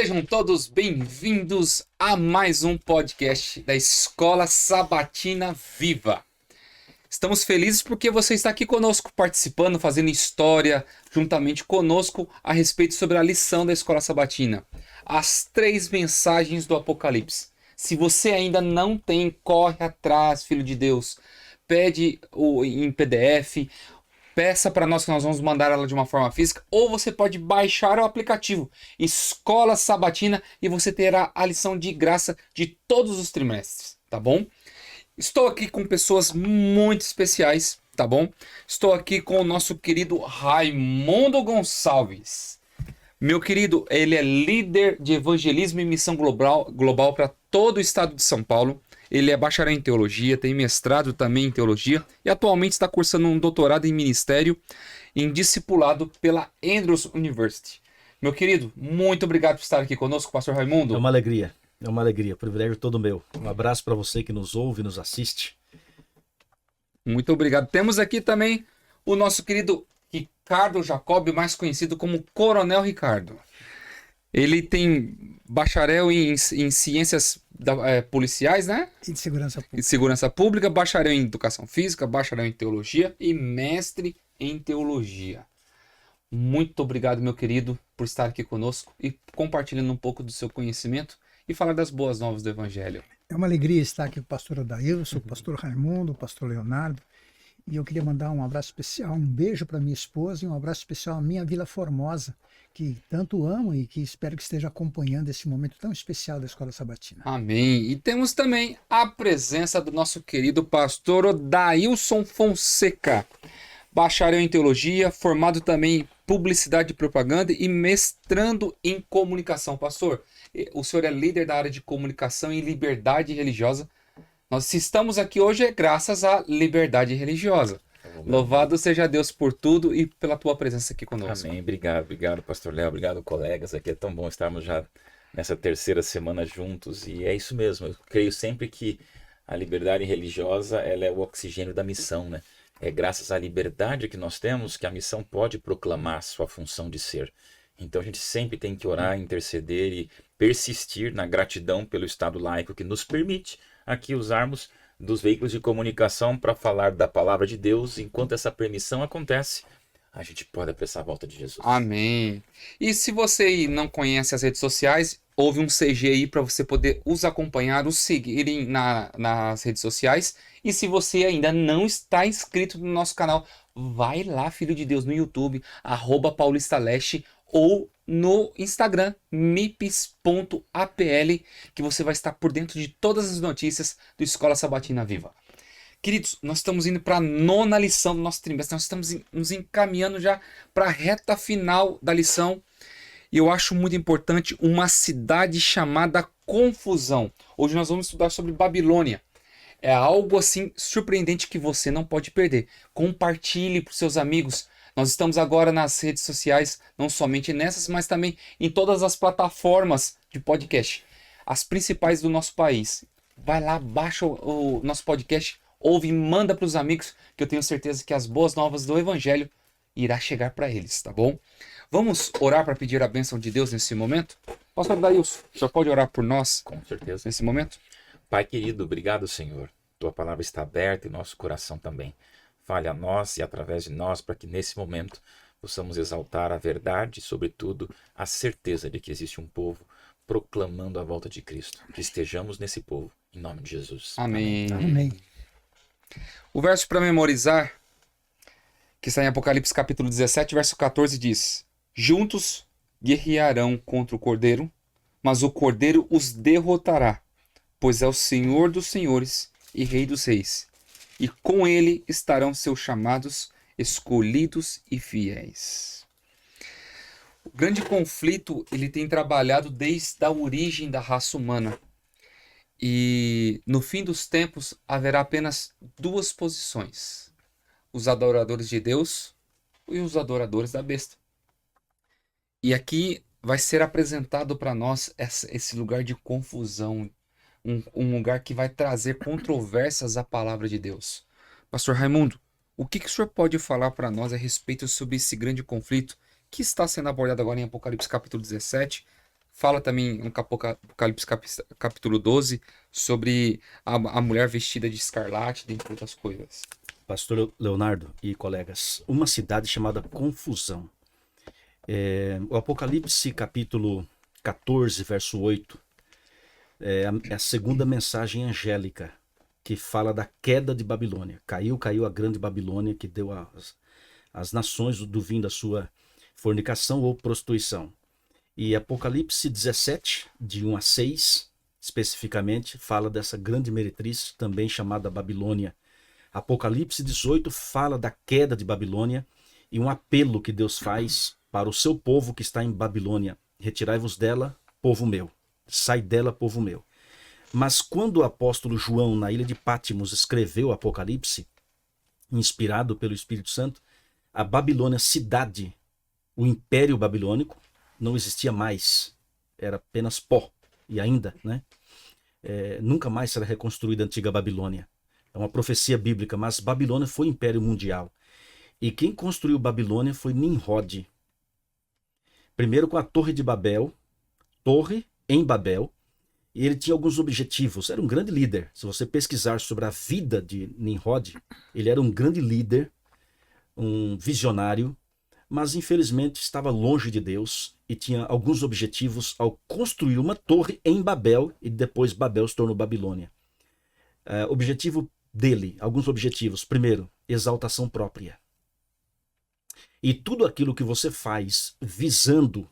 Sejam todos bem-vindos a mais um podcast da Escola Sabatina Viva. Estamos felizes porque você está aqui conosco, participando, fazendo história juntamente conosco a respeito sobre a lição da Escola Sabatina. As 3 mensagens do Apocalipse. Se você ainda não tem, corre atrás, filho de Deus. Pede em PDF. Peça para nós que nós vamos mandar ela de uma forma física, ou você pode baixar o aplicativo Escola Sabatina e você terá a lição de graça de todos os trimestres, tá bom? Estou aqui com pessoas muito especiais, tá bom? Estou aqui com o nosso querido Raimundo Gonçalves. Meu querido, ele é líder de evangelismo e missão global para todo o estado de São Paulo. Ele é bacharel em teologia, tem mestrado também em teologia e atualmente está cursando um doutorado em ministério em discipulado pela Andrews University. Meu querido, muito obrigado por estar aqui conosco, pastor Raimundo. É uma alegria, privilégio todo meu. Um abraço para você que nos ouve, nos assiste. Muito obrigado. Temos aqui também o nosso querido Ricardo Jacob, mais conhecido como Coronel Ricardo. Ele tem bacharel em ciências policiais, né? E de segurança pública. De segurança pública, bacharel em educação física, bacharel em teologia e mestre em teologia. Muito obrigado, meu querido, por estar aqui conosco e compartilhando um pouco do seu conhecimento e falar das boas novas do Evangelho. É uma alegria estar aqui com o pastor Adailson, o pastor Raimundo, o pastor Leonardo. E eu queria mandar um abraço especial, um beijo para minha esposa e um abraço especial à minha Vila Formosa, que tanto amo e que espero que esteja acompanhando esse momento tão especial da Escola Sabatina. Amém. E temos também a presença do nosso querido pastor Odailson Fonseca, bacharel em teologia, formado também em publicidade e propaganda e mestrando em comunicação. Pastor, o senhor é líder da área de comunicação e liberdade religiosa. Nós, se estamos aqui hoje, é graças à liberdade religiosa. Louvado seja Deus por tudo e pela tua presença aqui conosco. Amém. Obrigado, pastor Léo. Obrigado, colegas. Aqui é tão bom estarmos já nessa 3ª semana juntos. E é isso mesmo. Eu creio sempre que a liberdade religiosa ela é o oxigênio da missão, né? É graças à liberdade que nós temos que a missão pode proclamar sua função de ser. Então a gente sempre tem que orar, interceder e persistir na gratidão pelo Estado laico que nos permite aqui usarmos dos veículos de comunicação para falar da palavra de Deus. Enquanto essa permissão acontece, a gente pode apressar a volta de Jesus. Amém. E se você não conhece as redes sociais, houve um CG aí para você poder os acompanhar, os seguirem nas redes sociais. E se você ainda não está inscrito no nosso canal, vai lá, filho de Deus, no YouTube, @paulistaleste, ou no Instagram, mips.apl, que você vai estar por dentro de todas as notícias do Escola Sabatina Viva. Queridos, nós estamos indo para a 9ª lição do nosso trimestre, nós estamos nos encaminhando já para a reta final da lição, e eu acho muito importante uma cidade chamada Confusão. Hoje nós vamos estudar sobre Babilônia. É algo assim surpreendente que você não pode perder. Compartilhe para os seus amigos. Nós estamos agora nas redes sociais, não somente nessas, mas também em todas as plataformas de podcast, as principais do nosso país. Vai lá, baixa o nosso podcast, ouve e manda para os amigos, que eu tenho certeza que as boas novas do Evangelho irá chegar para eles, tá bom? Vamos orar para pedir a bênção de Deus nesse momento? Pastor Dailson, o senhor pode orar por nós? Com certeza. Nesse momento? Pai querido, obrigado, Senhor. Tua palavra está aberta e nosso coração também. Fale a nós e através de nós para que nesse momento possamos exaltar a verdade e, sobretudo, a certeza de que existe um povo proclamando a volta de Cristo. Que estejamos nesse povo, em nome de Jesus. Amém. Amém. O verso para memorizar, que está em Apocalipse capítulo 17, verso 14, diz: Juntos guerrearão contra o Cordeiro, mas o Cordeiro os derrotará, pois é o Senhor dos senhores e Rei dos reis. E com ele estarão seus chamados, escolhidos e fiéis. O grande conflito ele tem trabalhado desde a origem da raça humana. E no fim dos tempos haverá apenas 2 posições: os adoradores de Deus e os adoradores da besta. E aqui vai ser apresentado para nós esse lugar de confusão, um lugar que vai trazer controvérsias à palavra de Deus. Pastor Raimundo, o que o senhor pode falar para nós a respeito sobre esse grande conflito que está sendo abordado agora em Apocalipse capítulo 17, fala também no Apocalipse capítulo 12 sobre a mulher vestida de escarlate, dentre outras coisas. Pastor Leonardo e colegas, uma cidade chamada Confusão. O Apocalipse capítulo 14, verso 8, é a segunda mensagem angélica que fala da queda de Babilônia. Caiu a grande Babilônia, que deu às nações do vinho da sua fornicação ou prostituição. E Apocalipse 17, de 1 a 6, especificamente, fala dessa grande meretriz, também chamada Babilônia. Apocalipse 18 fala da queda de Babilônia e um apelo que Deus faz para o seu povo que está em Babilônia. Retirai-vos dela, povo meu. Sai dela, povo meu. Mas quando o apóstolo João, na ilha de Patmos, escreveu o Apocalipse, inspirado pelo Espírito Santo, a Babilônia, cidade, o Império Babilônico, não existia mais. Era apenas pó. E ainda, né? Nunca mais será reconstruída a antiga Babilônia. É uma profecia bíblica, mas Babilônia foi Império Mundial. E quem construiu Babilônia foi Nimrod. Primeiro com a Torre de Babel, torre em Babel, e ele tinha alguns objetivos. Era um grande líder. Se você pesquisar sobre a vida de Nimrod, ele era um grande líder, um visionário, mas infelizmente estava longe de Deus e tinha alguns objetivos ao construir uma torre em Babel, e depois Babel se tornou Babilônia. Objetivo dele, alguns objetivos. Primeiro, exaltação própria. E tudo aquilo que você faz visando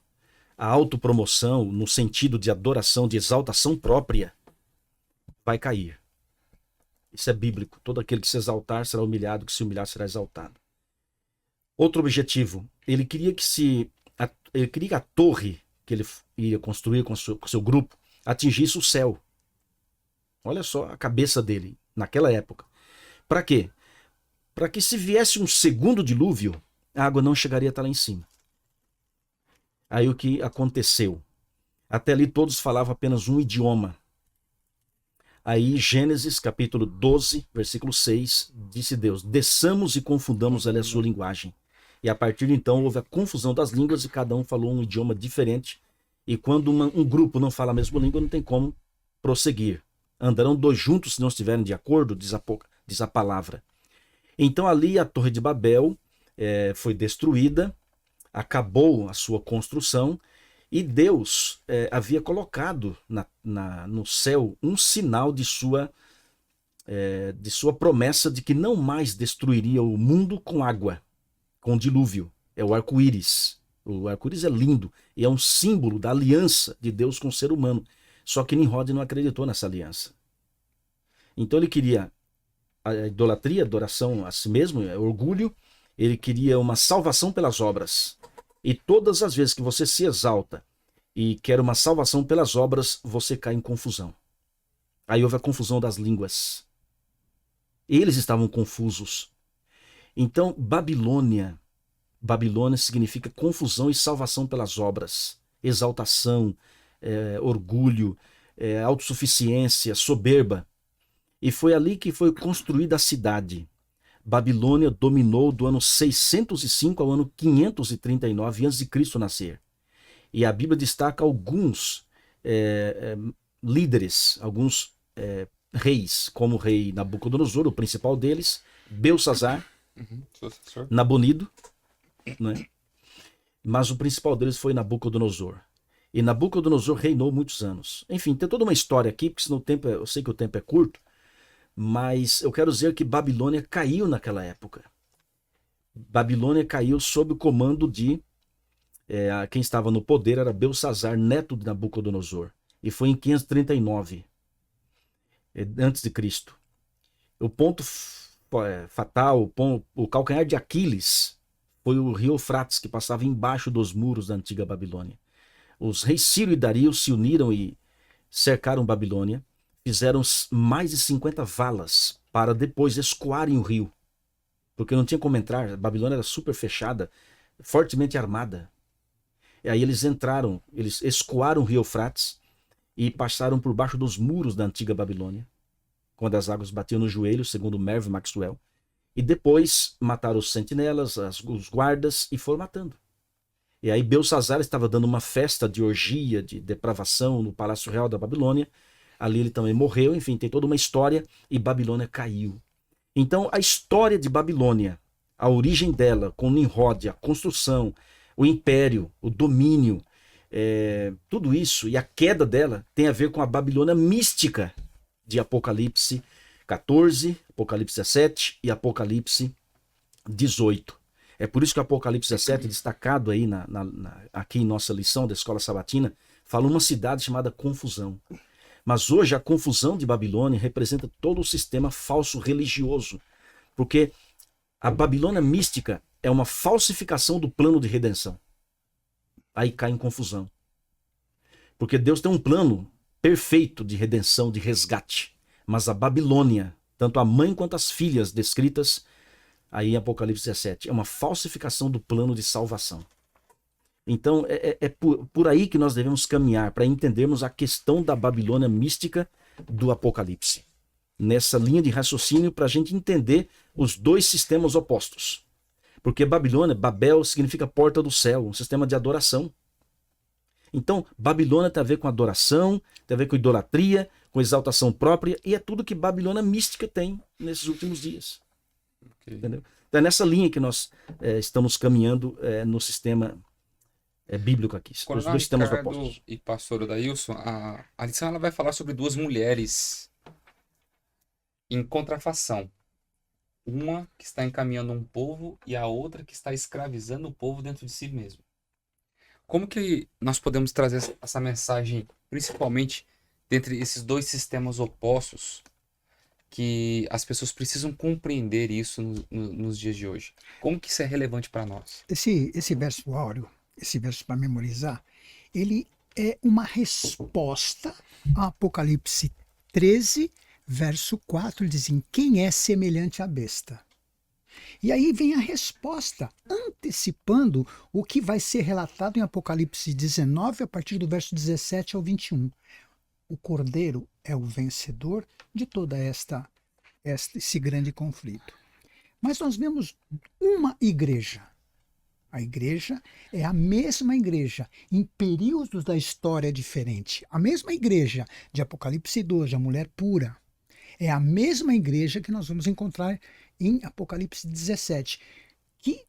a autopromoção, no sentido de adoração, de exaltação própria, vai cair. Isso é bíblico. Todo aquele que se exaltar será humilhado, que se humilhar será exaltado. Outro objetivo, ele queria que a torre que ele ia construir com o seu grupo atingisse o céu. Olha só a cabeça dele naquela época. Para quê? Para que se viesse um segundo dilúvio, a água não chegaria até lá em cima. Aí o que aconteceu? Até ali todos falavam apenas um idioma. Aí Gênesis capítulo 12, versículo 6, disse Deus: desçamos e confundamos ela a sua linguagem. E a partir de então houve a confusão das línguas e cada um falou um idioma diferente. E quando um grupo não fala a mesma língua, não tem como prosseguir. Andarão dois juntos se não estiverem de acordo, diz a palavra. Então ali a Torre de Babel foi destruída, acabou a sua construção, e Deus havia colocado no céu um sinal de sua promessa de que não mais destruiria o mundo com água, com dilúvio. É o arco-íris. O arco-íris é lindo e é um símbolo da aliança de Deus com o ser humano. Só que Nimrod não acreditou nessa aliança. Então ele queria a idolatria, adoração a si mesmo, orgulho. Ele queria uma salvação pelas obras. E todas as vezes que você se exalta e quer uma salvação pelas obras, você cai em confusão. Aí houve a confusão das línguas. Eles estavam confusos. Então, Babilônia significa confusão e salvação pelas obras. Exaltação, orgulho, autossuficiência, soberba. E foi ali que foi construída a cidade. Babilônia dominou do ano 605 ao ano 539 a.C. nascer. E a Bíblia destaca alguns líderes, alguns reis, como o rei Nabucodonosor, o principal deles, Belsazar, Nabonido, né? Mas o principal deles foi Nabucodonosor. E Nabucodonosor reinou muitos anos. Enfim, tem toda uma história aqui, porque senão eu sei que o tempo é curto, mas eu quero dizer que Babilônia caiu naquela época. Babilônia caiu sob o comando de quem estava no poder era Belsazar, neto de Nabucodonosor. E foi em 539 antes de Cristo. O ponto fatal, o calcanhar de Aquiles, foi o rio Eufrates, que passava embaixo dos muros da antiga Babilônia. Os reis Ciro e Dario se uniram e cercaram Babilônia, fizeram mais de 50 valas para depois escoarem o rio, porque não tinha como entrar. A Babilônia era super fechada, fortemente armada. E aí eles entraram, eles escoaram o rio Eufrates e passaram por baixo dos muros da antiga Babilônia, quando as águas batiam no joelho, segundo Merv Maxwell. E depois mataram os sentinelas, os guardas, e foram matando. E aí Belsazar estava dando uma festa de orgia, de depravação no Palácio Real da Babilônia. Ali ele também morreu, enfim, tem toda uma história e Babilônia caiu. Então a história de Babilônia, a origem dela, com Nimrod, a construção, o império, o domínio, tudo isso e a queda dela tem a ver com a Babilônia mística de Apocalipse 14, Apocalipse 17 e Apocalipse 18. É por isso que o Apocalipse 17, destacado aí aqui em nossa lição da Escola Sabatina, fala uma cidade chamada Confusão. Mas hoje a confusão de Babilônia representa todo o sistema falso religioso, porque a Babilônia mística é uma falsificação do plano de redenção. Aí cai em confusão. Porque Deus tem um plano perfeito de redenção, de resgate. Mas a Babilônia, tanto a mãe quanto as filhas descritas aí em Apocalipse 17, é uma falsificação do plano de salvação. Então é por aí que nós devemos caminhar para entendermos a questão da Babilônia mística do Apocalipse. Nessa linha de raciocínio para a gente entender os dois sistemas opostos. Porque Babilônia, Babel, significa porta do céu, um sistema de adoração. Então, Babilônia tem a ver com adoração, tem a ver com idolatria, com exaltação própria, e é tudo que Babilônia mística tem nesses últimos dias. Ok. Entendeu? Então é nessa linha que nós estamos caminhando no sistema bíblico aqui. Os Coronel dois sistemas Ricardo opostos. e pastor Odailson, a lição ela vai falar sobre duas mulheres em contrafação. Uma que está encaminhando um povo e a outra que está escravizando o povo dentro de si mesmo. Como que nós podemos trazer essa mensagem, principalmente dentre esses dois sistemas opostos, que as pessoas precisam compreender isso nos dias de hoje? Como que isso é relevante para nós? Esse verso áureo, esse verso para memorizar, ele é uma resposta a Apocalipse 13, verso 4, ele diz assim, quem é semelhante à besta? E aí vem a resposta, antecipando o que vai ser relatado em Apocalipse 19, a partir do verso 17 ao 21. O Cordeiro é o vencedor de toda esse grande conflito. Mas nós vemos uma igreja. A igreja é a mesma igreja, em períodos da história diferentes. A mesma igreja de Apocalipse 12, a mulher pura. É a mesma igreja que nós vamos encontrar em Apocalipse 17, que,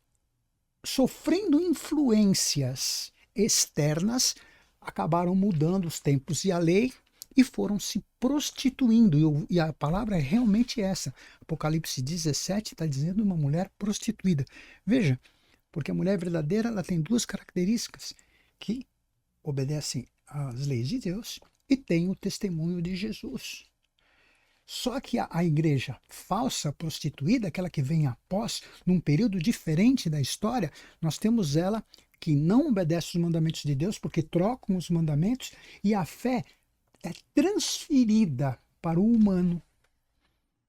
sofrendo influências externas, acabaram mudando os tempos e a lei e foram se prostituindo. E a palavra é realmente essa. Apocalipse 17 está dizendo uma mulher prostituída. Veja, porque a mulher verdadeira ela tem duas características, que obedecem às leis de Deus e tem o testemunho de Jesus. Só que a igreja falsa, prostituída, aquela que vem após, num período diferente da história, nós temos ela que não obedece os mandamentos de Deus, porque trocam os mandamentos, e a fé é transferida para o humano,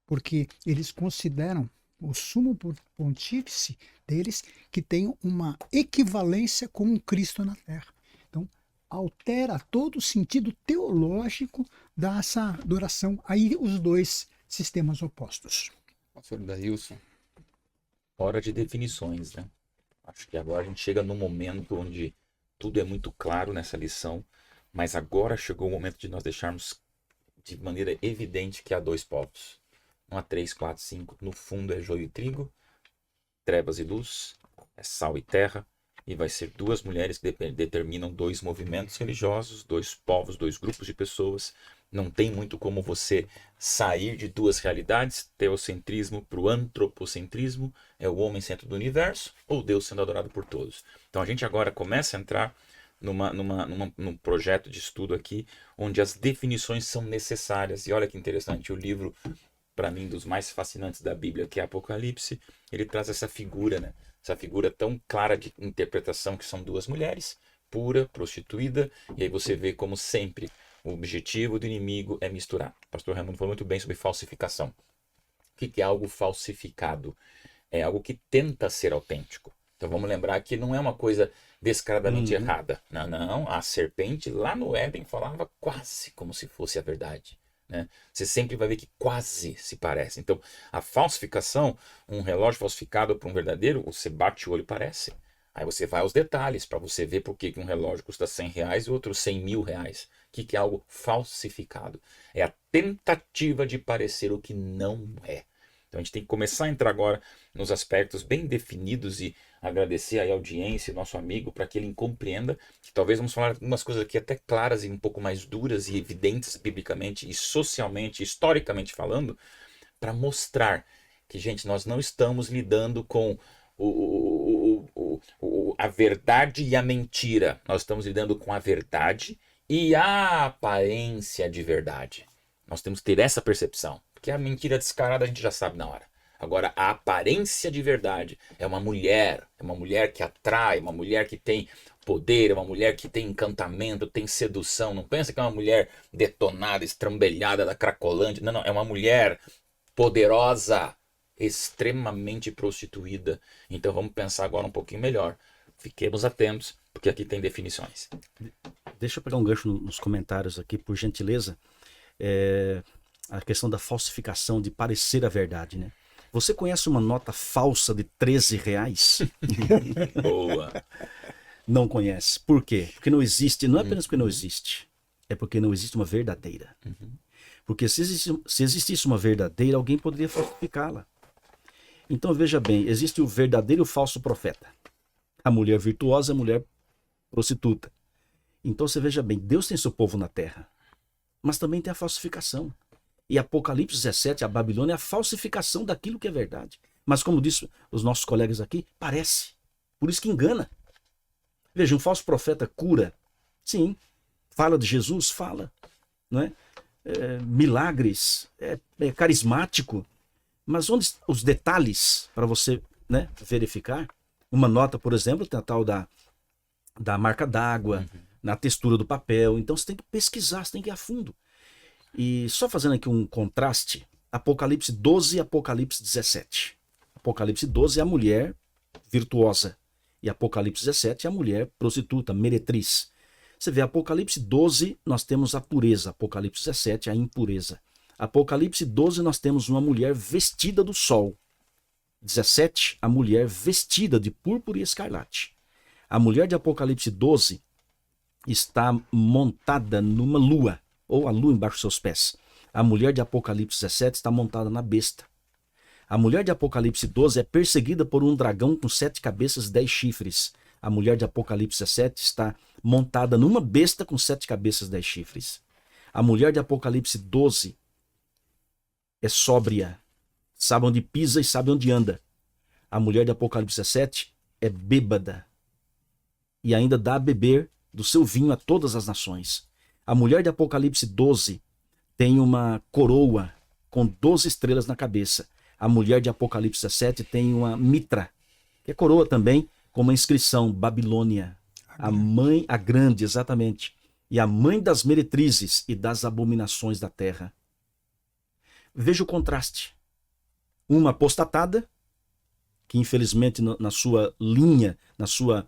porque eles consideram o sumo pontífice deles que tem uma equivalência com o Cristo na Terra. Então, altera todo o sentido teológico dessa adoração. Aí os dois sistemas opostos. Pastor Odailson. Hora de definições, né? Acho que agora a gente chega num momento onde tudo é muito claro nessa lição, mas agora chegou o momento de nós deixarmos de maneira evidente que há dois povos. Não há 3, 4, 5. No fundo é joio e trigo, trevas e luz, é sal e terra, e vai ser duas mulheres que determinam dois movimentos religiosos, dois povos, dois grupos de pessoas. Não tem muito como você sair de duas realidades, teocentrismo para o antropocentrismo, é o homem centro do universo, ou Deus sendo adorado por todos. Então a gente agora começa a entrar num projeto de estudo aqui, onde as definições são necessárias. E olha que interessante, o livro, para mim, dos mais fascinantes da Bíblia, que é Apocalipse, ele traz essa figura, né? Essa figura tão clara de interpretação, que são duas mulheres, pura, prostituída, e aí você vê como sempre o objetivo do inimigo é misturar. O pastor Raimundo falou muito bem sobre falsificação. O que é algo falsificado? É algo que tenta ser autêntico. Então vamos lembrar que não é uma coisa descaradamente errada. Não, a serpente lá no Éden falava quase como se fosse a verdade. Né? Você sempre vai ver que quase se parece. Então, a falsificação, um relógio falsificado para um verdadeiro, você bate o olho e parece. Aí você vai aos detalhes para você ver por que um relógio custa R$ 100 e outro R$ 100.000. O que é algo falsificado? É a tentativa de parecer o que não é. Então a gente tem que começar a entrar agora nos aspectos bem definidos e agradecer aí a audiência, nosso amigo, para que ele compreenda que talvez vamos falar algumas coisas aqui até claras e um pouco mais duras e evidentes biblicamente e socialmente, historicamente falando, para mostrar que, gente, nós não estamos lidando com a verdade e a mentira. Nós estamos lidando com a verdade e a aparência de verdade. Nós temos que ter essa percepção. Porque a mentira descarada a gente já sabe na hora. Agora, a aparência de verdade é uma mulher que atrai, uma mulher que tem poder, é uma mulher que tem encantamento, tem sedução. Não pensa que é uma mulher detonada, estrambelhada da Cracolândia. Não, é uma mulher poderosa, extremamente prostituída. Então vamos pensar agora um pouquinho melhor. Fiquemos atentos, porque aqui tem definições. Deixa eu pegar um gancho nos comentários aqui, por gentileza. A questão da falsificação, de parecer a verdade, né? Você conhece uma nota falsa de R$ 13? Boa. Não conhece. Por quê? Porque não existe, não é apenas porque não existe, é porque não existe uma verdadeira. Porque se existisse uma verdadeira, alguém poderia falsificá-la. Então veja bem, existe o verdadeiro e o falso profeta. A mulher virtuosa e a mulher prostituta. Então você veja bem, Deus tem seu povo na terra, mas também tem a falsificação. E Apocalipse 17, a Babilônia é a falsificação daquilo que é verdade. Mas como disse os nossos colegas aqui, parece. Por isso que engana. Veja, um falso profeta cura. Sim. Fala de Jesus? Fala. Não é? Milagres. É carismático. Mas onde os detalhes para você, né, verificar? Uma nota, por exemplo, tem a tal da marca d'água, na textura do papel. Então você tem que pesquisar, você tem que ir a fundo. E só fazendo aqui um contraste, Apocalipse 12 e Apocalipse 17. Apocalipse 12 é a mulher virtuosa e Apocalipse 17 é a mulher prostituta, meretriz. Você vê, Apocalipse 12 nós temos a pureza, Apocalipse 17 a impureza. Apocalipse 12 nós temos uma mulher vestida do sol. 17, a mulher vestida de púrpura e escarlate. A mulher de Apocalipse 12 está montada numa lua, ou a lua embaixo dos seus pés. A mulher de Apocalipse 17 está montada na besta. A mulher de Apocalipse 12 é perseguida por um dragão com 7 cabeças e 10 chifres. A mulher de Apocalipse 17 está montada numa besta com 7 cabeças e 10 chifres. A mulher de Apocalipse 12 é sóbria, sabe onde pisa e sabe onde anda. A mulher de Apocalipse 17 é bêbada e ainda dá a beber do seu vinho a todas as nações. A mulher de Apocalipse 12 tem uma coroa com 12 estrelas na cabeça. A mulher de Apocalipse 17 tem uma mitra, que é coroa também, com uma inscrição, Babilônia. A mãe, a grande, exatamente. E a mãe das meretrizes e das abominações da terra. Veja o contraste. Uma apostatada, que infelizmente na sua linha, na sua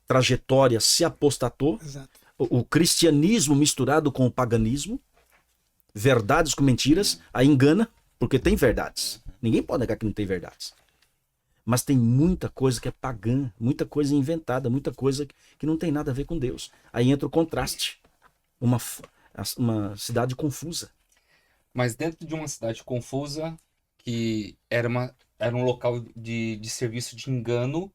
trajetória se apostatou. Exato. O cristianismo misturado com o paganismo, verdades com mentiras, a engana, porque tem verdades. Ninguém pode negar que não tem verdades. Mas tem muita coisa que é pagã, muita coisa inventada, muita coisa que não tem nada a ver com Deus. Aí entra o contraste. Uma cidade confusa. Mas dentro de uma cidade confusa, que era um local de serviço de engano,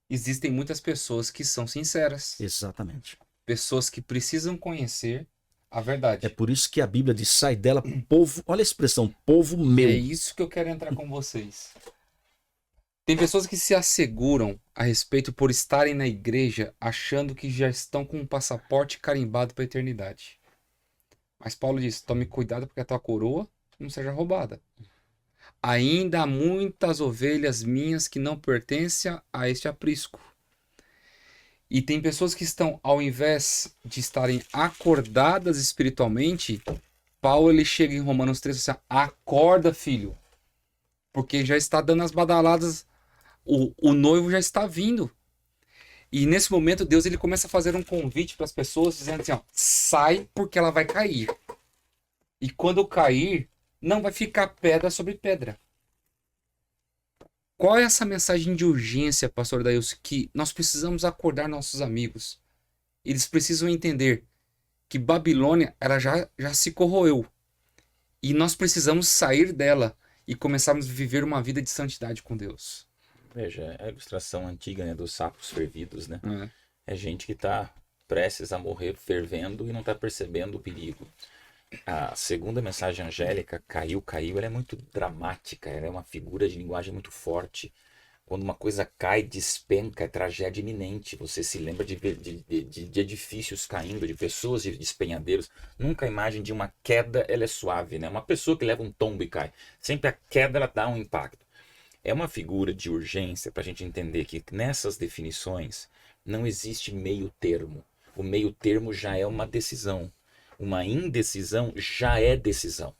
existem muitas pessoas que são sinceras. Exatamente. Pessoas que precisam conhecer a verdade. É por isso que a Bíblia diz, sai dela, povo, olha a expressão, povo meu. É isso que eu quero entrar com vocês. Tem pessoas que se asseguram a respeito por estarem na igreja achando que já estão com um passaporte carimbado para a eternidade. Mas Paulo diz, tome cuidado porque a tua coroa não seja roubada. Ainda há muitas ovelhas minhas que não pertencem a este aprisco. E tem pessoas que estão, ao invés de estarem acordadas espiritualmente, Paulo ele chega em Romanos 3 e diz assim, acorda, filho. Porque já está dando as badaladas, o noivo já está vindo. E nesse momento Deus ele começa a fazer um convite para as pessoas, dizendo assim, ó, sai porque ela vai cair. E quando cair, não vai ficar pedra sobre pedra. Qual é essa mensagem de urgência, pastor Dailson, que nós precisamos acordar nossos amigos? Eles precisam entender que Babilônia ela já se corroeu e nós precisamos sair dela e começarmos a viver uma vida de santidade com Deus. Veja, a ilustração antiga, né, dos sapos fervidos, né? É. É gente que está prestes a morrer fervendo e não está percebendo o perigo. A segunda mensagem angélica, caiu, caiu, ela é muito dramática, ela é uma figura de linguagem muito forte. Quando uma coisa cai, despenca, é tragédia iminente. Você se lembra de edifícios caindo, de pessoas de despenhadeiros. Nunca a imagem de uma queda, ela é suave, né? Uma pessoa que leva um tombo e cai. Sempre a queda, ela dá um impacto. É uma figura de urgência para a gente entender que nessas definições não existe meio termo. O meio termo já é uma decisão. Uma indecisão já é decisão.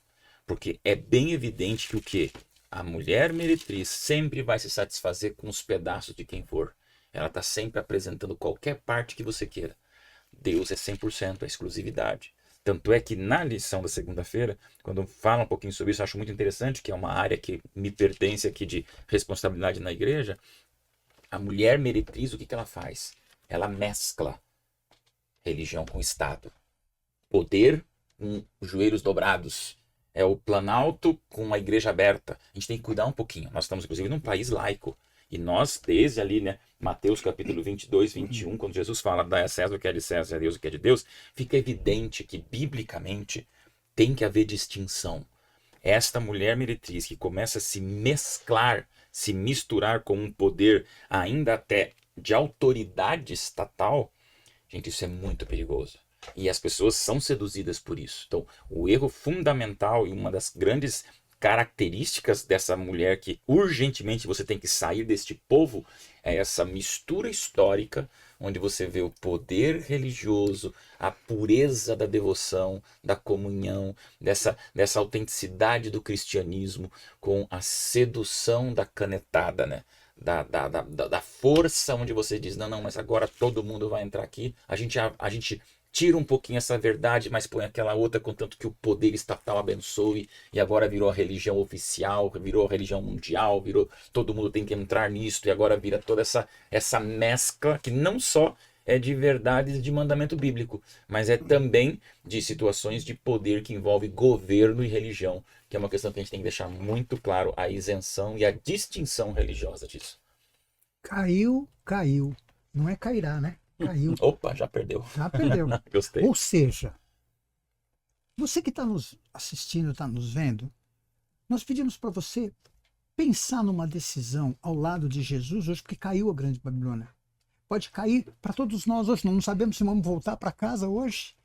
Porque é bem evidente que o quê? A mulher meretriz sempre vai se satisfazer com os pedaços de quem for. Ela está sempre apresentando qualquer parte que você queira. Deus é 100%, a exclusividade. Tanto é que na lição da segunda-feira, quando fala um pouquinho sobre isso, eu acho muito interessante, que é uma área que me pertence aqui de responsabilidade na igreja. A mulher meretriz, o que ela faz? Ela mescla religião com Estado. Poder com joelhos dobrados. É o planalto com a igreja aberta. A gente tem que cuidar um pouquinho. Nós estamos, inclusive, num país laico. E nós, desde ali, né, Mateus capítulo 22, 21, quando Jesus fala, dai a César o que é de César, a Deus o que é de Deus, fica evidente que, biblicamente, tem que haver distinção. Esta mulher meretriz que começa a se mesclar, se misturar com um poder ainda até de autoridade estatal, gente, isso é muito perigoso. E as pessoas são seduzidas por isso. Então, o erro fundamental e uma das grandes características dessa mulher que urgentemente você tem que sair deste povo é essa mistura histórica, onde você vê o poder religioso, a pureza da devoção, da comunhão, dessa autenticidade do cristianismo com a sedução da canetada, né? Da força onde você diz, não, mas agora todo mundo vai entrar aqui, a gente tira um pouquinho essa verdade, mas põe aquela outra, contanto que o poder estatal abençoe, e agora virou a religião oficial, virou a religião mundial, virou, todo mundo tem que entrar nisto, e agora vira toda essa mescla, que não só é de verdades de mandamento bíblico, mas é também de situações de poder que envolve governo e religião, que é uma questão que a gente tem que deixar muito claro, a isenção e a distinção religiosa disso. Caiu, caiu. Não é cairá, né? Caiu. Opa, já perdeu. Já perdeu. Gostei. Ou seja, você que está nos assistindo, está nos vendo, nós pedimos para você pensar numa decisão ao lado de Jesus hoje, porque caiu a grande Babilônia. Pode cair para todos nós hoje, não sabemos se vamos voltar para casa hoje.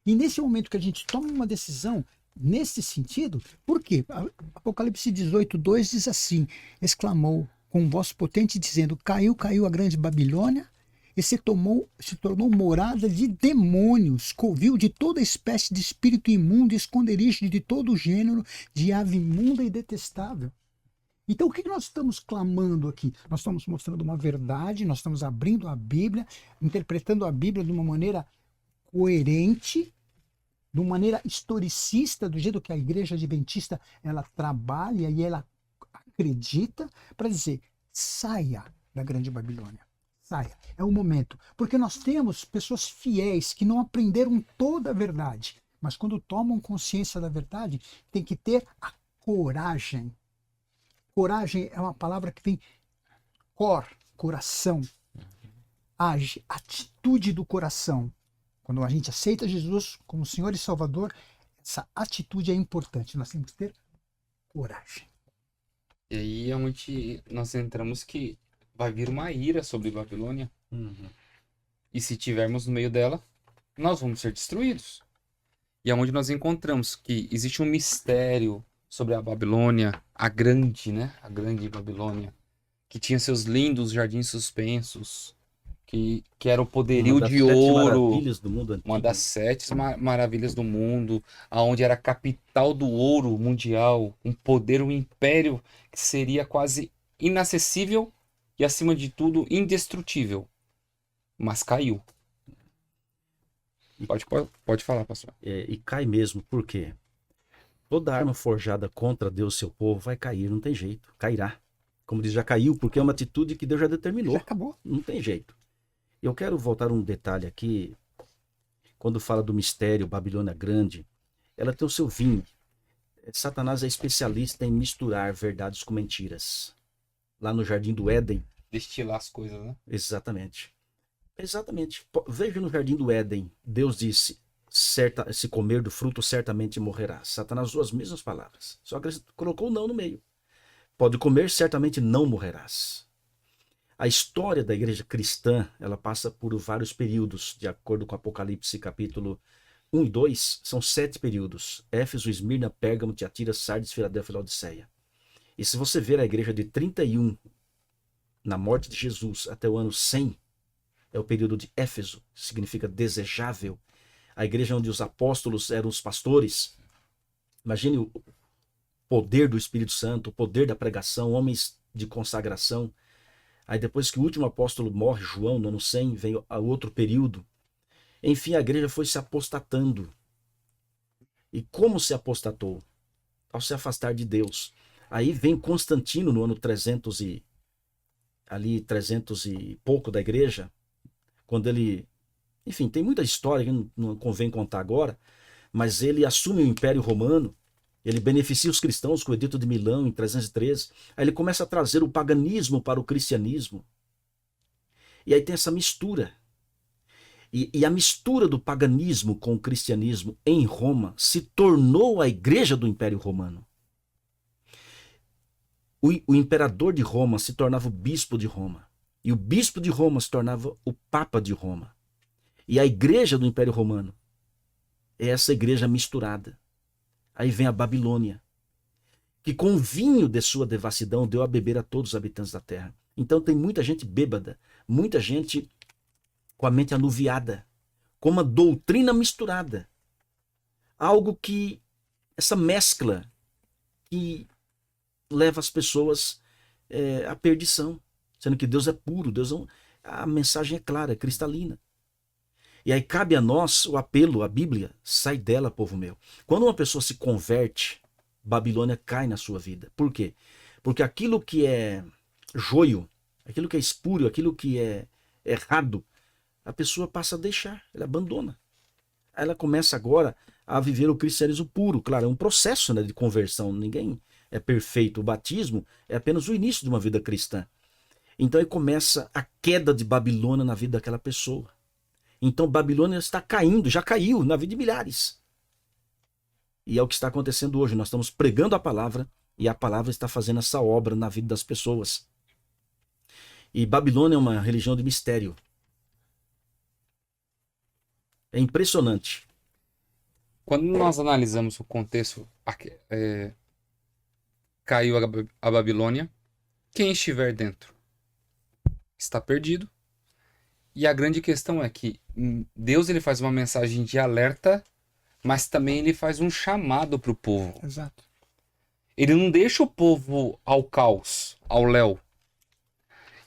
E nesse momento que a gente toma uma decisão nesse sentido, por quê? Apocalipse 18:2 diz assim, exclamou com voz potente dizendo, caiu, caiu a grande Babilônia, e se tornou morada de demônios, covil de toda espécie de espírito imundo, esconderijo de todo gênero de ave imunda e detestável. Então, o que nós estamos clamando aqui? Nós estamos mostrando uma verdade, nós estamos abrindo a Bíblia, interpretando a Bíblia de uma maneira coerente, de uma maneira historicista, do jeito que a igreja adventista ela trabalha e ela acredita, para dizer, saia da grande Babilônia. Saia. É o momento. Porque nós temos pessoas fiéis que não aprenderam toda a verdade, mas quando tomam consciência da verdade, tem que ter a coragem. Coragem é uma palavra que vem coração. Age, atitude do coração. Quando a gente aceita Jesus como Senhor e Salvador, essa atitude é importante. Nós temos que ter coragem. E aí é onde nós entramos que vai vir uma ira sobre Babilônia. E se tivermos no meio dela, nós vamos ser destruídos. E é onde nós encontramos que existe um mistério sobre a Babilônia, a grande, né? A grande Babilônia, que tinha seus lindos jardins suspensos, que era o poderio de ouro, maravilhas do mundo antigo. uma das 7 maravilhas do mundo, aonde era a capital do ouro mundial, um poder, um império que seria quase inacessível e, acima de tudo, indestrutível. Mas caiu. Pode falar, pastor. E cai mesmo, por quê? Toda arma forjada contra Deus, seu povo, vai cair, não tem jeito, cairá. Como diz, já caiu, porque é uma atitude que Deus já determinou. Já acabou. Não tem jeito. Eu quero voltar um detalhe aqui. Quando fala do mistério Babilônia Grande, ela tem o seu vinho. Satanás é especialista em misturar verdades com mentiras. Lá no Jardim do Éden. Destilar as coisas, né? Exatamente. Exatamente. Veja no Jardim do Éden, Deus disse, se comer do fruto certamente morrerás. Satanás usou as mesmas palavras, só que ele colocou o não no meio. Pode comer, certamente não morrerás. A história da igreja cristã, ela passa por vários períodos, de acordo com Apocalipse capítulo 1 e 2, são 7 períodos. Éfeso, Esmirna, Pérgamo, Tiatira, Sardes, Filadélfia e Laodiceia. E se você ver a igreja de 31, na morte de Jesus, até o ano 100, é o período de Éfeso, que significa desejável. A igreja onde os apóstolos eram os pastores. Imagine o poder do Espírito Santo, o poder da pregação, homens de consagração. Aí depois que o último apóstolo morre, João, no ano 100, vem o outro período. Enfim, a igreja foi se apostatando. E como se apostatou? Ao se afastar de Deus. Aí vem Constantino no ano 300 e pouco da igreja, quando ele, enfim, tem muita história que não convém contar agora, mas ele assume o Império Romano, ele beneficia os cristãos com o Edito de Milão em 313, aí ele começa a trazer o paganismo para o cristianismo, e aí tem essa mistura, e a mistura do paganismo com o cristianismo em Roma se tornou a igreja do Império Romano. O imperador de Roma se tornava o bispo de Roma. E o bispo de Roma se tornava o papa de Roma. E a igreja do Império Romano é essa igreja misturada. Aí vem a Babilônia, que com o vinho de sua devassidão deu a beber a todos os habitantes da terra. Então tem muita gente bêbada, muita gente com a mente anuviada, com uma doutrina misturada. Algo que, essa mescla que leva as pessoas à perdição, sendo que Deus é puro, a mensagem é clara, é cristalina. E aí cabe a nós o apelo, a Bíblia, sai dela, povo meu. Quando uma pessoa se converte, Babilônia cai na sua vida. Por quê? Porque aquilo que é joio, aquilo que é espúrio, aquilo que é errado, a pessoa passa a deixar, ela abandona. Aí ela começa agora a viver o cristianismo puro. Claro, é um processo, né, de conversão, ninguém é perfeito. O batismo é apenas o início de uma vida cristã. Então aí começa a queda de Babilônia na vida daquela pessoa. Então Babilônia está caindo, já caiu na vida de milhares. E é o que está acontecendo hoje. Nós estamos pregando a palavra e a palavra está fazendo essa obra na vida das pessoas. E Babilônia é uma religião de mistério. É impressionante. Quando nós analisamos o contexto, caiu a Babilônia, quem estiver dentro está perdido. E a grande questão é que Deus ele faz uma mensagem de alerta, mas também ele faz um chamado para o povo. Exato. Ele não deixa o povo ao caos, ao léu.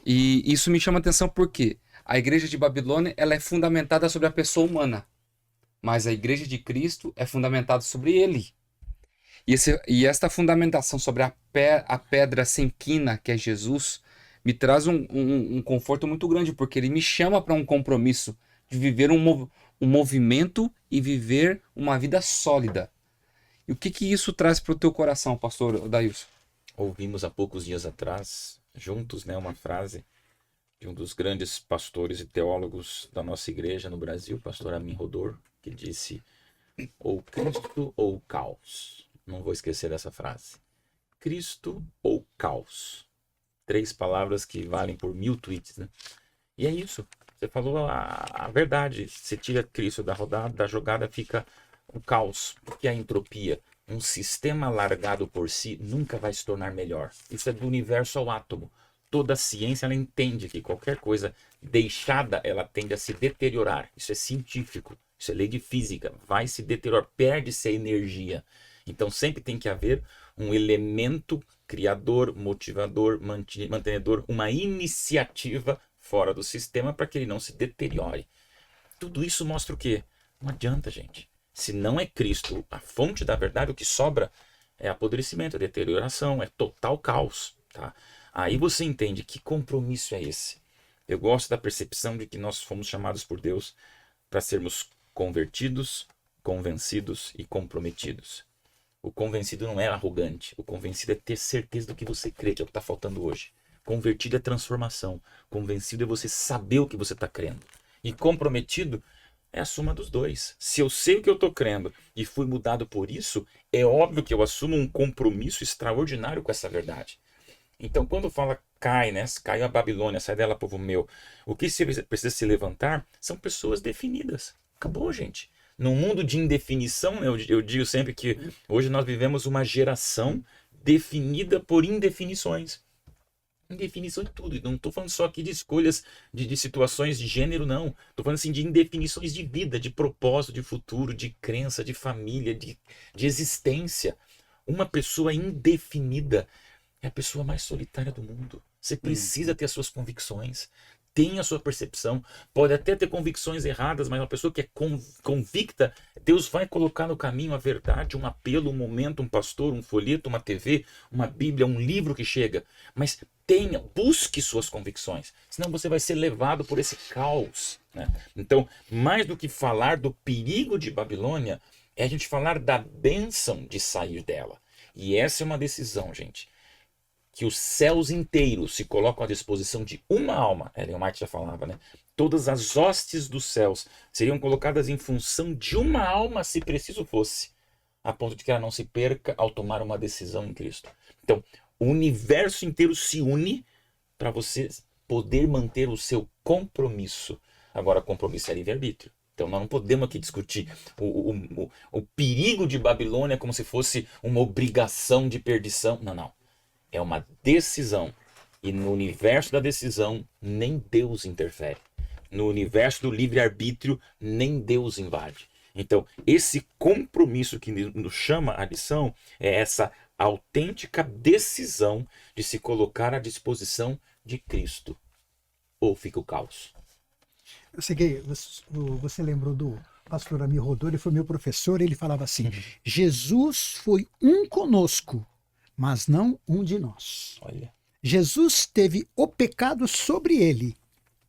E isso me chama a atenção porque a igreja de Babilônia ela é fundamentada sobre a pessoa humana, mas a igreja de Cristo é fundamentada sobre ele. E esta fundamentação sobre a pedra sem quina, que é Jesus, me traz um conforto muito grande, porque ele me chama para um compromisso de viver um movimento e viver uma vida sólida. E o que isso traz para o teu coração, pastor Dailson? Ouvimos há poucos dias atrás, juntos, né, uma frase de um dos grandes pastores e teólogos da nossa igreja no Brasil, pastor Amin Rodor, que disse: ou Cristo ou caos. Não vou esquecer dessa frase. Cristo ou caos. 3 palavras que valem por 1000 tweets, né? E é isso. Você falou a verdade. Você tira Cristo da jogada, fica um caos. Porque a entropia, um sistema largado por si, nunca vai se tornar melhor. Isso é do universo ao átomo. Toda a ciência ela entende que qualquer coisa deixada, ela tende a se deteriorar. Isso é científico. Isso é lei de física. Vai se deteriorar, perde-se a energia. Então sempre tem que haver um elemento criador, motivador, mantenedor, uma iniciativa fora do sistema para que ele não se deteriore. Tudo isso mostra o quê? Não adianta, gente. Se não é Cristo a fonte da verdade, o que sobra é apodrecimento, é deterioração, é total caos. Tá? Aí você entende que compromisso é esse. Eu gosto da percepção de que nós fomos chamados por Deus para sermos convertidos, convencidos e comprometidos. O convencido não é arrogante. O convencido é ter certeza do que você crê, que é o que está faltando hoje. Convertido é transformação. Convencido é você saber o que você está crendo. E comprometido é a soma dos dois. Se eu sei o que eu estou crendo e fui mudado por isso, é óbvio que eu assumo um compromisso extraordinário com essa verdade. Então, quando fala cai, né? Caiu a Babilônia, sai dela, povo meu. O que precisa se levantar são pessoas definidas. Acabou, gente. Num mundo de indefinição, eu digo sempre que hoje nós vivemos uma geração definida por indefinições. Indefinição em tudo. Não estou falando só aqui de escolhas de situações de gênero, não. Estou falando assim de indefinições de vida, de propósito, de futuro, de crença, de família, de existência. Uma pessoa indefinida é a pessoa mais solitária do mundo. Você precisa ter as suas convicções. Tem a sua percepção. Pode até ter convicções erradas, mas uma pessoa que é convicta, Deus vai colocar no caminho a verdade, um apelo, um momento, um pastor, um folheto, uma TV, uma Bíblia, um livro que chega. Mas busque suas convicções. Senão você vai ser levado por esse caos, né? Então, mais do que falar do perigo de Babilônia, é a gente falar da bênção de sair dela. E essa é uma decisão, gente, que os céus inteiros se colocam à disposição de uma alma. Ellen White já falava, né? Todas as hostes dos céus seriam colocadas em função de uma alma, se preciso fosse, a ponto de que ela não se perca ao tomar uma decisão em Cristo. Então, o universo inteiro se une para você poder manter o compromisso. Agora, compromisso é livre-arbítrio. Então, nós não podemos aqui discutir o perigo de Babilônia como se fosse uma obrigação de perdição. Não, não. É uma decisão. E no universo da decisão, nem Deus interfere. No universo do livre-arbítrio, nem Deus invade. Então, esse compromisso que nos chama a lição é essa autêntica decisão de se colocar à disposição de Cristo. Ou fica o caos. Eu sei que você lembrou do pastor Amir Rodô, ele foi meu professor, ele falava assim, Jesus foi um conosco, mas não um de nós. Olha. Jesus teve o pecado sobre ele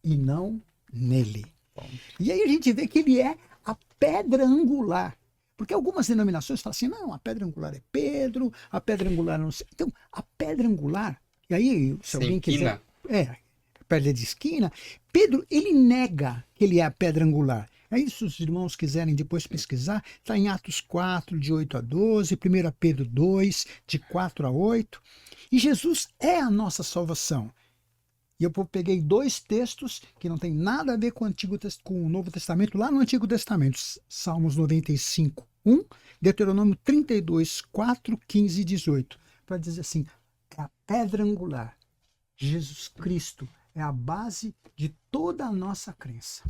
e não nele. Bom. E aí a gente vê que ele é a pedra angular. Porque algumas denominações falam assim, não, a pedra angular é Pedro, a pedra angular não sei. Então, a pedra angular, e aí, se alguém quiser... pedra de esquina, Pedro, ele nega que ele é a pedra angular. Aí, se os irmãos quiserem depois pesquisar, está em Atos 4, de 8 a 12, 1 Pedro 2, de 4 a 8. E Jesus é a nossa salvação. E eu peguei dois textos que não tem nada a ver com o Novo Testamento, lá no Antigo Testamento, Salmos 95, 1, Deuteronômio 32, 4, 15 e 18, para dizer assim, é a pedra angular, Jesus Cristo é a base de toda a nossa crença.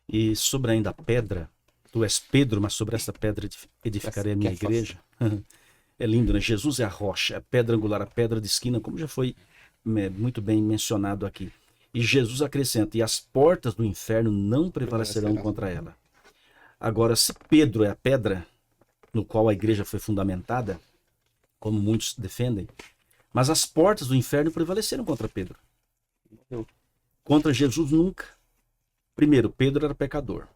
E sobre ainda a pedra, tu és Pedro, mas sobre essa pedra edificarei a minha igreja. É lindo, né? Jesus é a rocha, a pedra angular, a pedra de esquina, como já foi muito bem mencionado aqui. E Jesus acrescenta, e as portas do inferno não prevalecerão contra ela. Agora, se Pedro é a pedra no qual a igreja foi fundamentada, como muitos defendem, mas as portas do inferno prevaleceram contra Pedro. Contra Jesus nunca. Primeiro, Pedro era pecador.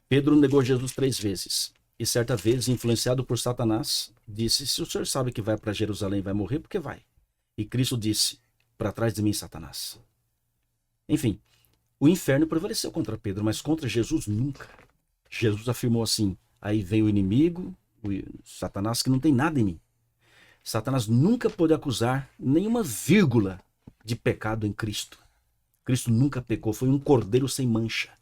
Pedro negou Jesus 3 vezes. E certa vez, influenciado por Satanás, disse, se o senhor sabe que vai para Jerusalém e vai morrer, por que vai? E Cristo disse, para trás de mim, Satanás. Enfim, o inferno prevaleceu contra Pedro, mas contra Jesus nunca. Jesus afirmou assim, aí vem o inimigo, o Satanás, que não tem nada em mim. Satanás nunca pôde acusar nenhuma vírgula de pecado em Cristo. Cristo nunca pecou, foi um cordeiro sem mancha.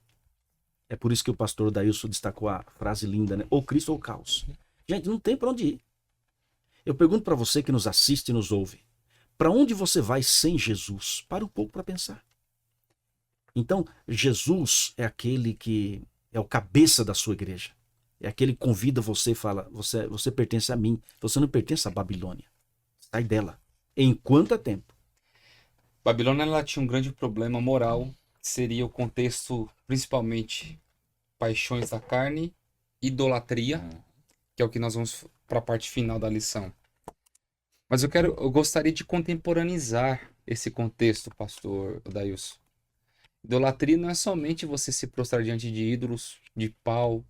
É por isso que o pastor Dailson destacou a frase linda, né? Ou Cristo ou caos. Gente, não tem para onde ir. Eu pergunto para você que nos assiste e nos ouve, para onde você vai sem Jesus? Para um pouco para pensar. Então, Jesus é aquele que é o cabeça da sua igreja. É aquele que convida você e fala, você pertence a mim, você não pertence à Babilônia. Sai dela. Enquanto é tempo. Babilônia ela tinha um grande problema moral, que seria o contexto, principalmente, paixões da carne, idolatria, que é o que nós vamos para a parte final da lição. Mas eu gostaria de contemporaneizar esse contexto, pastor Dailson. Idolatria não é somente você se prostrar diante de ídolos de pau,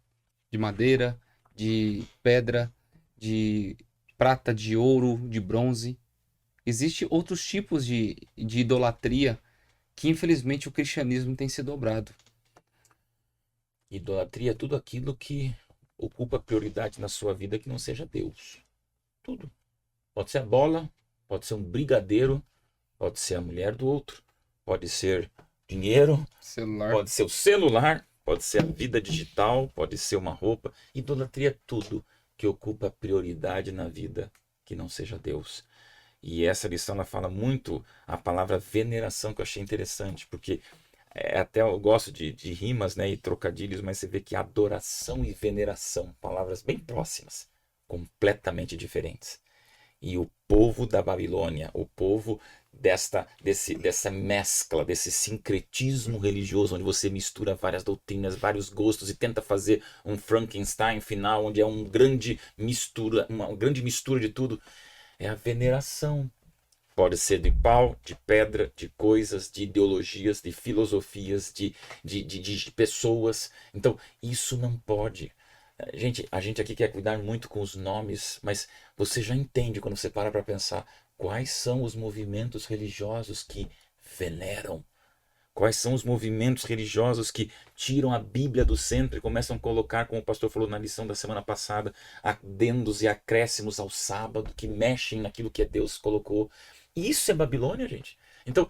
de madeira, de pedra, de prata, de ouro, de bronze. Existem outros tipos de idolatria que infelizmente o cristianismo tem se dobrado. Idolatria é tudo aquilo que ocupa prioridade na sua vida que não seja Deus. Tudo. Pode ser a bola, pode ser um brigadeiro, pode ser a mulher do outro, pode ser dinheiro, Celular. pode ser o celular, pode ser a vida digital, pode ser uma roupa. Idolatria é tudo que ocupa prioridade na vida que não seja Deus. E essa lição ela fala muito a palavra veneração, que eu achei interessante, porque até eu gosto de rimas, né, e trocadilhos, mas você vê que adoração e veneração, palavras bem próximas, completamente diferentes. E o povo da Babilônia, o povo dessa mescla, desse sincretismo religioso, onde você mistura várias doutrinas, vários gostos e tenta fazer um Frankenstein final, onde é uma grande mistura de tudo, é a veneração. Pode ser de pau, de pedra, de coisas, de ideologias, de filosofias, de pessoas. Então, isso não pode. A gente aqui quer cuidar muito com os nomes, mas você já entende quando você para pensar quais são os movimentos religiosos que veneram. Quais são os movimentos religiosos que tiram a Bíblia do centro e começam a colocar, como o pastor falou na lição da semana passada, adendos e acréscimos ao sábado, que mexem naquilo que Deus colocou. Isso é Babilônia, gente. Então,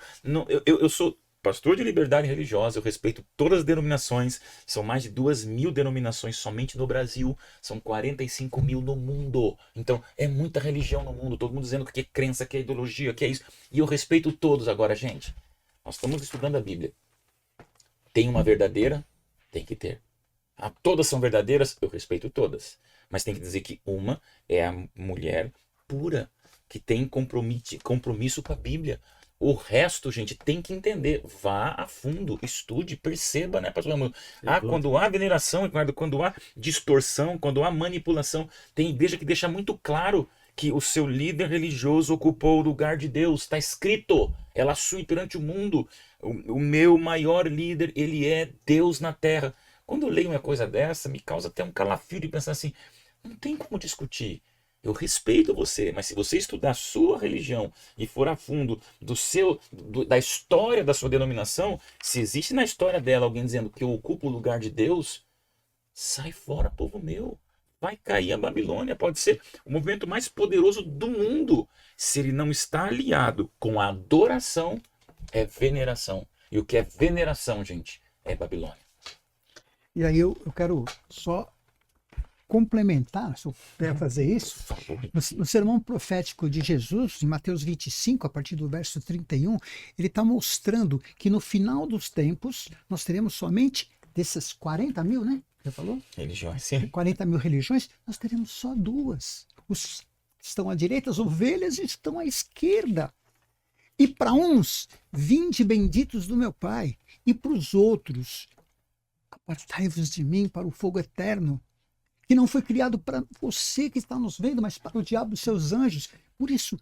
eu sou pastor de liberdade religiosa, eu respeito todas as denominações, são mais de 2.000 denominações somente no Brasil, são 45.000 no mundo. Então, é muita religião no mundo, todo mundo dizendo que é crença, que é ideologia, que é isso. E eu respeito todos agora, gente. Nós estamos estudando a Bíblia. Tem uma verdadeira? Tem que ter. Todas são verdadeiras? Eu respeito todas. Mas tem que dizer que uma é a mulher pura, que tem compromisso com a Bíblia. O resto, gente, tem que entender. Vá a fundo, estude, perceba, né, pastor Raimundo? Quando há veneração, quando há distorção, quando há manipulação, tem igreja que deixa muito claro que o seu líder religioso ocupou o lugar de Deus. Está escrito. Ela assume perante o mundo. O meu maior líder, ele é Deus na terra. Quando eu leio uma coisa dessa, me causa até um calafrio de pensar assim, não tem como discutir. Eu respeito você, mas se você estudar a sua religião e for a fundo da história da sua denominação, se existe na história dela alguém dizendo que eu ocupo o lugar de Deus, sai fora, povo meu. Vai cair a Babilônia, pode ser o movimento mais poderoso do mundo. Se ele não está aliado com a adoração, é veneração. E o que é veneração, gente, é Babilônia. E aí eu quero só complementar, se eu puder fazer isso, no sermão profético de Jesus, em Mateus 25, a partir do verso 31, ele está mostrando que no final dos tempos, nós teremos somente dessas 40.000, né? Você falou? Religiões, sim. 40.000 religiões, nós teremos só duas. Os que estão à direita, as ovelhas estão à esquerda. E para uns, vinde benditos do meu Pai, e para os outros, apartai-vos de mim para o fogo eterno, que não foi criado para você que está nos vendo, mas para o diabo e seus anjos. Por isso,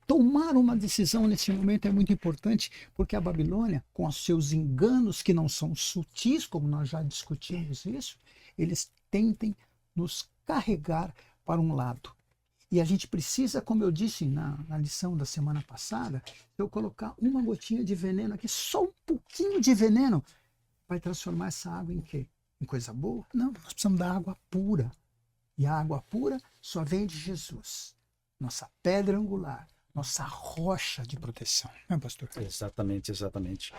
tomar uma decisão nesse momento é muito importante, porque a Babilônia, com os seus enganos que não são sutis, como nós já discutimos isso, eles tentem nos carregar para um lado. E a gente precisa, como eu disse na lição da semana passada, eu colocar uma gotinha de veneno aqui, só um pouquinho de veneno, vai transformar essa água em quê? Em coisa boa? Não, nós precisamos da água pura. E a água pura só vem de Jesus, nossa pedra angular, nossa rocha de proteção. Não é, pastor? Exatamente, exatamente.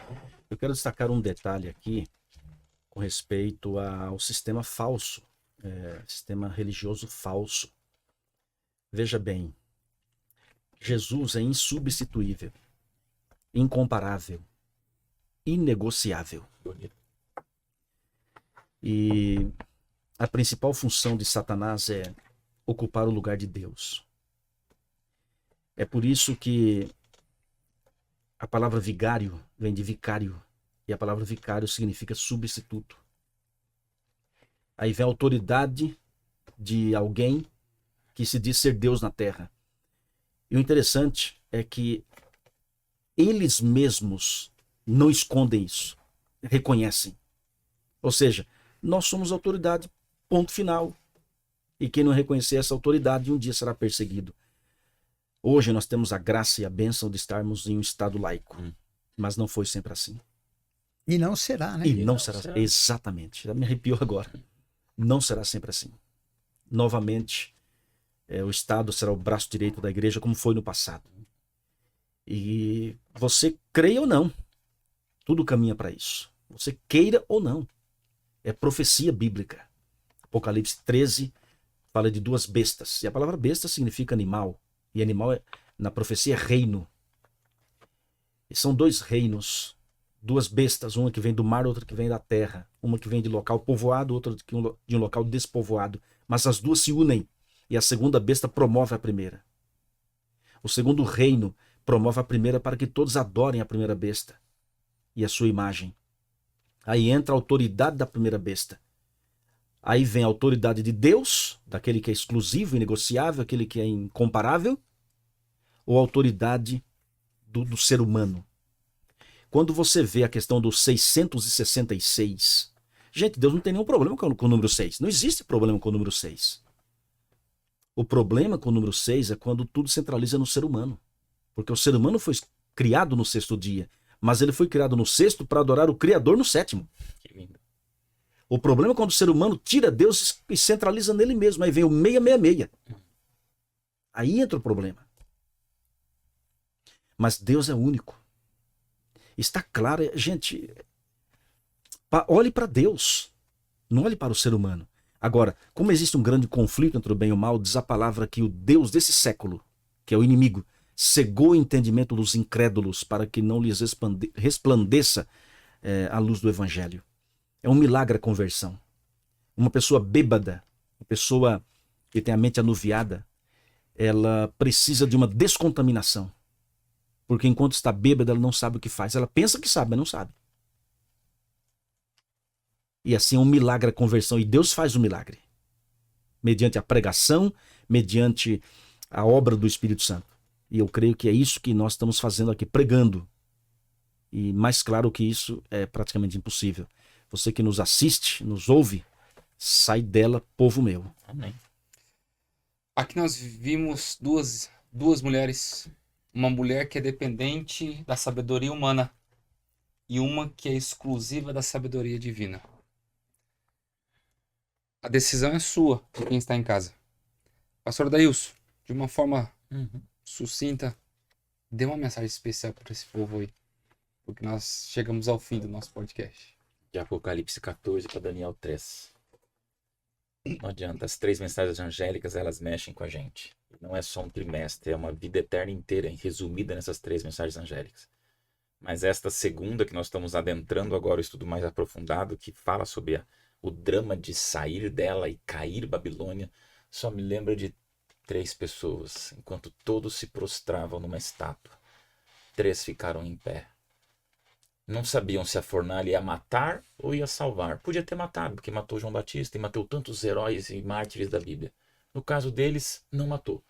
Eu quero destacar um detalhe aqui com respeito ao sistema falso, sistema religioso falso. Veja bem, Jesus é insubstituível, incomparável, inegociável. E a principal função de Satanás é ocupar o lugar de Deus. É por isso que a palavra vigário vem de vicário, e a palavra vicário significa substituto. Aí vem a autoridade de alguém que se diz ser Deus na terra. E o interessante é que eles mesmos não escondem isso, reconhecem. Ou seja, nós somos autoridade, ponto final. E quem não reconhecer essa autoridade um dia será perseguido. Hoje nós temos a graça e a bênção de estarmos em um estado laico. Mas não foi sempre assim. E não será, né? E não será. Exatamente. Já me arrepiou agora. Não será sempre assim. Novamente, o Estado será o braço direito da igreja, como foi no passado. E você creia ou não, tudo caminha para isso. Você queira ou não. É profecia bíblica. Apocalipse 13 fala de duas bestas. E a palavra besta significa animal. E animal, na profecia, é reino. E são dois reinos. Duas bestas, uma que vem do mar, outra que vem da terra. Uma que vem de local povoado, outra de um local despovoado. Mas as duas se unem. E a segunda besta promove a primeira. O segundo reino promove a primeira para que todos adorem a primeira besta e a sua imagem. Aí entra a autoridade da primeira besta. Aí vem a autoridade de Deus, daquele que é exclusivo, inegociável, aquele que é incomparável, ou a autoridade do ser humano. Quando você vê a questão do 666, gente, Deus não tem nenhum problema com o número 6. Não existe problema com o número 6. O problema com o número 6 é quando tudo centraliza no ser humano. Porque o ser humano foi criado no sexto dia, mas ele foi criado no sexto para adorar o Criador no sétimo. Que lindo. O problema é quando o ser humano tira Deus e centraliza nele mesmo. Aí vem o 666. Aí entra o problema. Mas Deus é único. Está claro, gente, olhe para Deus, não olhe para o ser humano. Agora, como existe um grande conflito entre o bem e o mal, diz a palavra que o Deus desse século, que é o inimigo, cegou o entendimento dos incrédulos para que não lhes resplandeça a luz do evangelho. É um milagre a conversão. Uma pessoa bêbada, uma pessoa que tem a mente anuviada, ela precisa de uma descontaminação. Porque enquanto está bêbada, ela não sabe o que faz. Ela pensa que sabe, mas não sabe. E assim é um milagre a conversão. E Deus faz o milagre. Mediante a pregação, mediante a obra do Espírito Santo. E eu creio que é isso que nós estamos fazendo aqui, pregando. E mais claro que isso é praticamente impossível. Você que nos assiste, nos ouve, sai dela, povo meu. Amém. Aqui nós vimos duas mulheres. Uma mulher que é dependente da sabedoria humana e uma que é exclusiva da sabedoria divina. A decisão é sua, de quem está em casa. Pastor Dailson, de uma forma sucinta, dê uma mensagem especial para esse povo aí, porque nós chegamos ao fim do nosso podcast. De Apocalipse 14 para Daniel 3. Não adianta, as 3 mensagens angélicas, elas mexem com a gente. Não é só um trimestre, é uma vida eterna inteira, resumida nessas 3 mensagens angélicas. Mas esta segunda, que nós estamos adentrando agora, o estudo mais aprofundado, que fala sobre o drama de sair dela e cair Babilônia, só me lembra de 3 pessoas, enquanto todos se prostravam numa estátua. 3 ficaram em pé. Não sabiam se a fornalha ia matar ou ia salvar. Podia ter matado, porque matou João Batista e matou tantos heróis e mártires da Bíblia. No caso deles, não matou.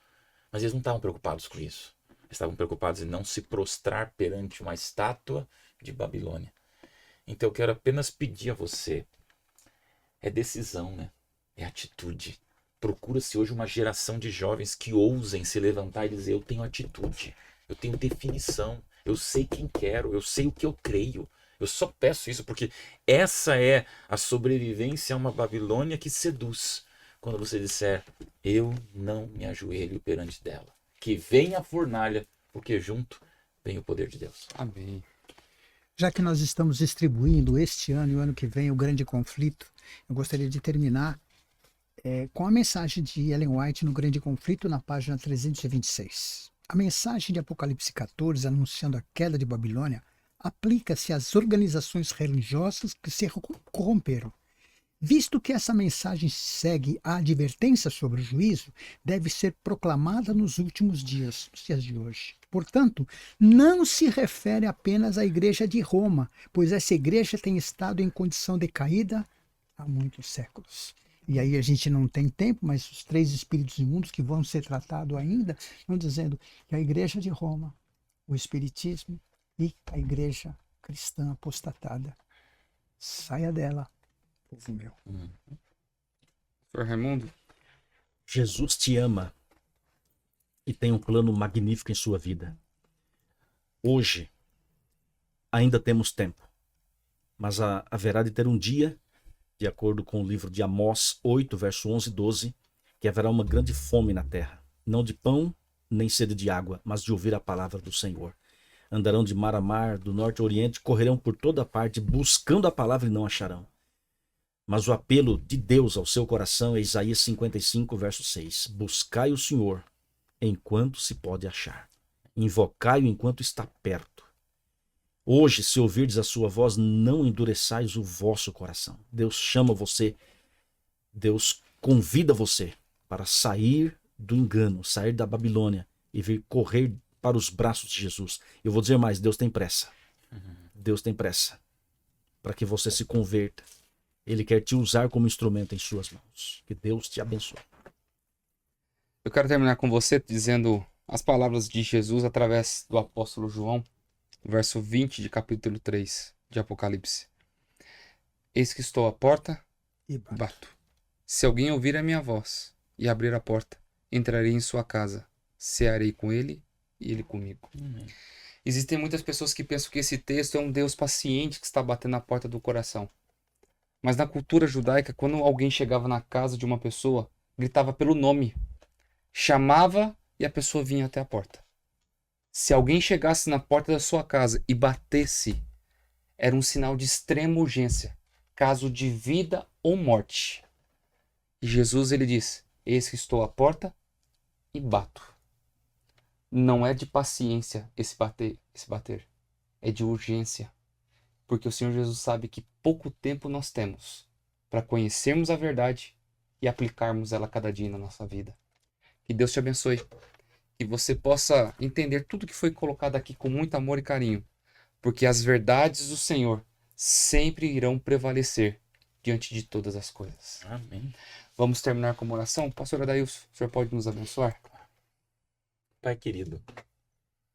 Mas eles não estavam preocupados com isso. Eles estavam preocupados em não se prostrar perante uma estátua de Babilônia. Então eu quero apenas pedir a você. É decisão, né? É atitude. Procura-se hoje uma geração de jovens que ousem se levantar e dizer: eu tenho atitude, eu tenho definição, eu sei quem quero, eu sei o que eu creio. Eu só peço isso porque essa é a sobrevivência a uma Babilônia que seduz. Quando você disser: eu não me ajoelho perante dela. Que venha a fornalha, porque junto vem o poder de Deus. Amém. Já que nós estamos distribuindo este ano e o ano que vem o grande conflito, eu gostaria de terminar com a mensagem de Ellen White no Grande Conflito, na página 326. A mensagem de Apocalipse 14, anunciando a queda de Babilônia, aplica-se às organizações religiosas que se corromperam. Visto que essa mensagem segue a advertência sobre o juízo, deve ser proclamada nos últimos dias, nos dias de hoje. Portanto, não se refere apenas à igreja de Roma, pois essa igreja tem estado em condição de caída há muitos séculos. e aí a gente não tem tempo, mas os 3 espíritos imundos que vão ser tratados ainda, estão dizendo que a igreja de Roma, o espiritismo e a igreja cristã apostatada, saia dela, povo meu. Senhor Raimundo? Jesus te ama e tem um plano magnífico em sua vida. Hoje, ainda temos tempo, mas haverá de ter um dia, de acordo com o livro de Amós 8, verso 11 e 12, que haverá uma grande fome na terra, não de pão, nem sede de água, mas de ouvir a palavra do Senhor. Andarão de mar a mar, do norte ao oriente, correrão por toda parte, buscando a palavra e não acharão. Mas o apelo de Deus ao seu coração é Isaías 55, verso 6. Buscai o Senhor enquanto se pode achar. Invocai-o enquanto está perto. Hoje, se ouvirdes a sua voz, não endureçais o vosso coração. Deus chama você, Deus convida você para sair do engano, sair da Babilônia e vir correr para os braços de Jesus. Eu vou dizer mais, Deus tem pressa. Deus tem pressa para que você se converta. Ele quer te usar como instrumento em suas mãos. Que Deus te abençoe. Eu quero terminar com você dizendo as palavras de Jesus através do apóstolo João, verso 20 de capítulo 3 de Apocalipse. Eis que estou à porta E e bato. bato. Se alguém ouvir a minha voz e abrir a porta, entrarei em sua casa, cearei com ele e ele comigo. Existem muitas pessoas que pensam que esse texto é um Deus paciente que está batendo na porta do coração. Mas na cultura judaica, quando alguém chegava na casa de uma pessoa, gritava pelo nome, chamava e a pessoa vinha até a porta. Se alguém chegasse na porta da sua casa e batesse, era um sinal de extrema urgência, caso de vida ou morte. E Jesus, ele diz, eis que estou à porta e bato. Não é de paciência esse bater, é de urgência. Porque o Senhor Jesus sabe que pouco tempo nós temos para conhecermos a verdade e aplicarmos ela cada dia na nossa vida. Que Deus te abençoe. Que você possa entender tudo que foi colocado aqui com muito amor e carinho. Porque as verdades do Senhor sempre irão prevalecer diante de todas as coisas. Amém. Vamos terminar com uma oração? Pastor Adailson, o senhor pode nos abençoar? Pai querido,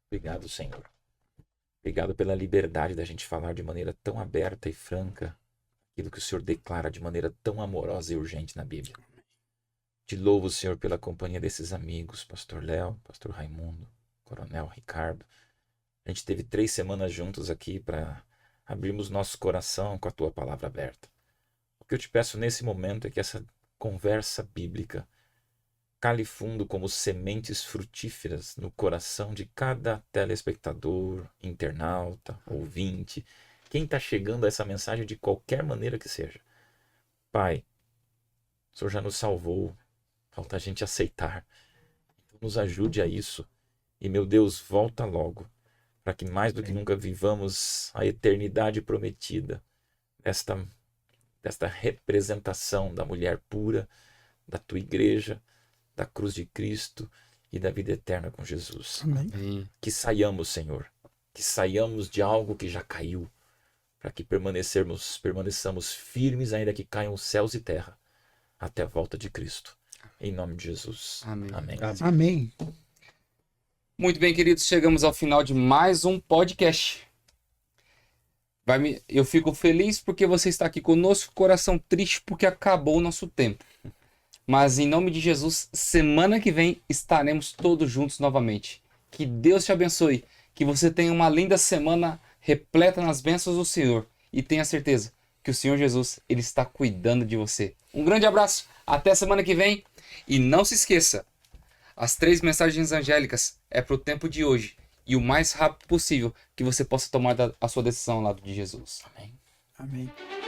obrigado, Senhor. Obrigado pela liberdade da gente falar de maneira tão aberta e franca aquilo que o Senhor declara de maneira tão amorosa e urgente na Bíblia. Te louvo, Senhor, pela companhia desses amigos, Pastor Léo, Pastor Raimundo, Coronel Ricardo. A gente teve 3 semanas juntos aqui para abrirmos nosso coração com a Tua palavra aberta. O que eu te peço nesse momento é que essa conversa bíblica cale fundo como sementes frutíferas no coração de cada telespectador, internauta, ouvinte, quem está chegando a essa mensagem de qualquer maneira que seja. Pai, o Senhor já nos salvou, falta a gente aceitar. Então nos ajude a isso. E, meu Deus, volta logo, para que mais do que nunca vivamos a eternidade prometida desta representação da mulher pura, da Tua igreja, da cruz de Cristo e da vida eterna com Jesus. Amém. Que saiamos, Senhor, que saiamos de algo que já caiu, para que permaneçamos firmes ainda que caiam os céus e terra, até a volta de Cristo. Em nome de Jesus. Amém. Amém. Amém. Muito bem, queridos, chegamos ao final de mais um podcast. Eu fico feliz porque você está aqui conosco, coração triste porque acabou o nosso tempo. Mas em nome de Jesus, semana que vem estaremos todos juntos novamente. Que Deus te abençoe, que você tenha uma linda semana repleta nas bênçãos do Senhor. E tenha certeza que o Senhor Jesus, Ele está cuidando de você. Um grande abraço, até semana que vem. E não se esqueça, as 3 mensagens angélicas é para o tempo de hoje. E o mais rápido possível que você possa tomar a sua decisão ao lado de Jesus. Amém. Amém.